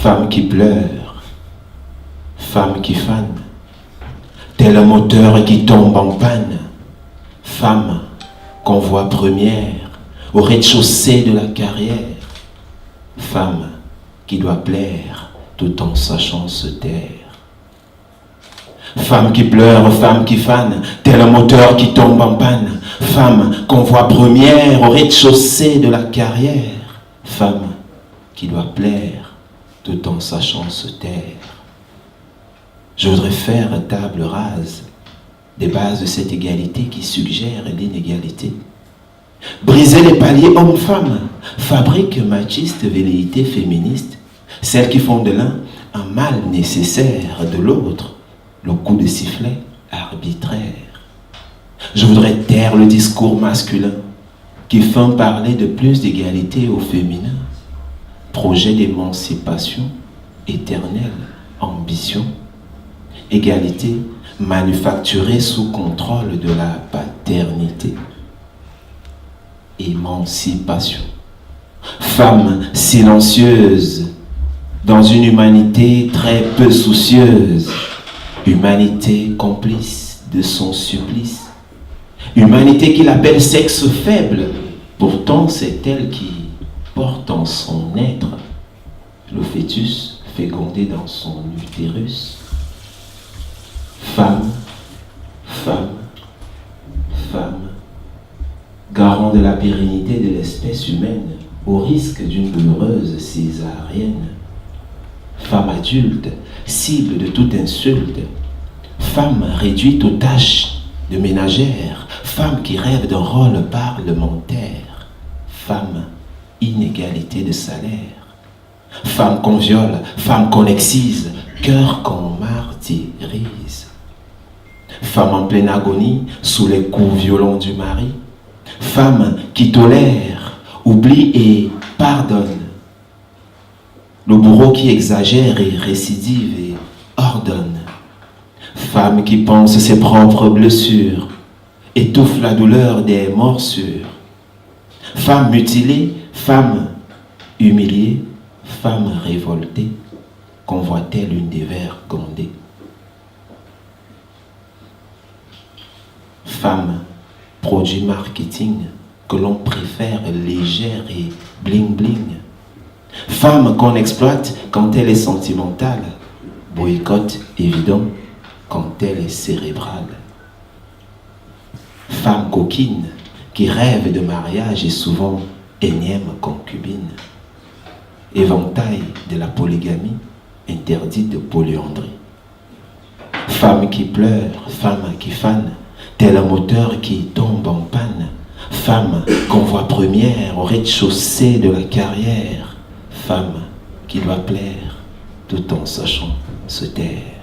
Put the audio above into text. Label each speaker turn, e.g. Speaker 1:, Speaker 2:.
Speaker 1: Femme qui pleure, femme qui fane, tel un moteur qui tombe en panne. Femme qu'on voit première au rez-de-chaussée de la carrière. Femme qui doit plaire tout en sachant se taire. Femme qui pleure, femme qui fane, tel un moteur qui tombe en panne. Femme qu'on voit première au rez-de-chaussée de la carrière. Femme qui doit plaire tout en sachant se taire. Je voudrais faire table rase des bases de cette égalité qui suggère l'inégalité. Briser les paliers hommes-femmes, fabrique machiste velléité féministe, celles qui font de l'un un mal nécessaire, de l'autre le coup de sifflet arbitraire. Je voudrais taire le discours masculin qui fait parler de plus d'égalité au féminin. Projet d'émancipation, éternelle ambition, égalité manufacturée sous contrôle de la paternité. Émancipation. Femme silencieuse dans une humanité très peu soucieuse. Humanité complice de son supplice. Humanité qu'il appelle sexe faible. Pourtant c'est elle qui porte en son être le fœtus fécondé dans son utérus. Femme, femme, femme, garant de la pérennité de l'espèce humaine au risque d'une douloureuse césarienne. Femme adulte, cible de toute insulte. Femme réduite aux tâches de ménagère. Femme qui rêve d'un rôle parlementaire. Femme, inégalité de salaire. Femme qu'on viole, femme qu'on excise, cœur qu'on martyrise. Femme en pleine agonie, sous les coups violents du mari. Femme qui tolère, oublie et pardonne. Le bourreau qui exagère et récidive et ordonne. Femme qui pense ses propres blessures, étouffe la douleur des morsures. Femme mutilée, femme humiliée, femme révoltée, convoite-t-elle une des vers condés. Femme, produit marketing que l'on préfère légère et bling bling. Femme qu'on exploite quand elle est sentimentale, boycott évident quand elle est cérébrale. Femme coquine qui rêve de mariage et souvent énième concubine. Éventail de la polygamie, interdite de polyandrie. Femme qui pleure, femme qui fane, tel un moteur qui tombe en panne. Femme qu'on voit première au rez-de-chaussée de la carrière. Femme qui doit plaire tout en sachant se taire.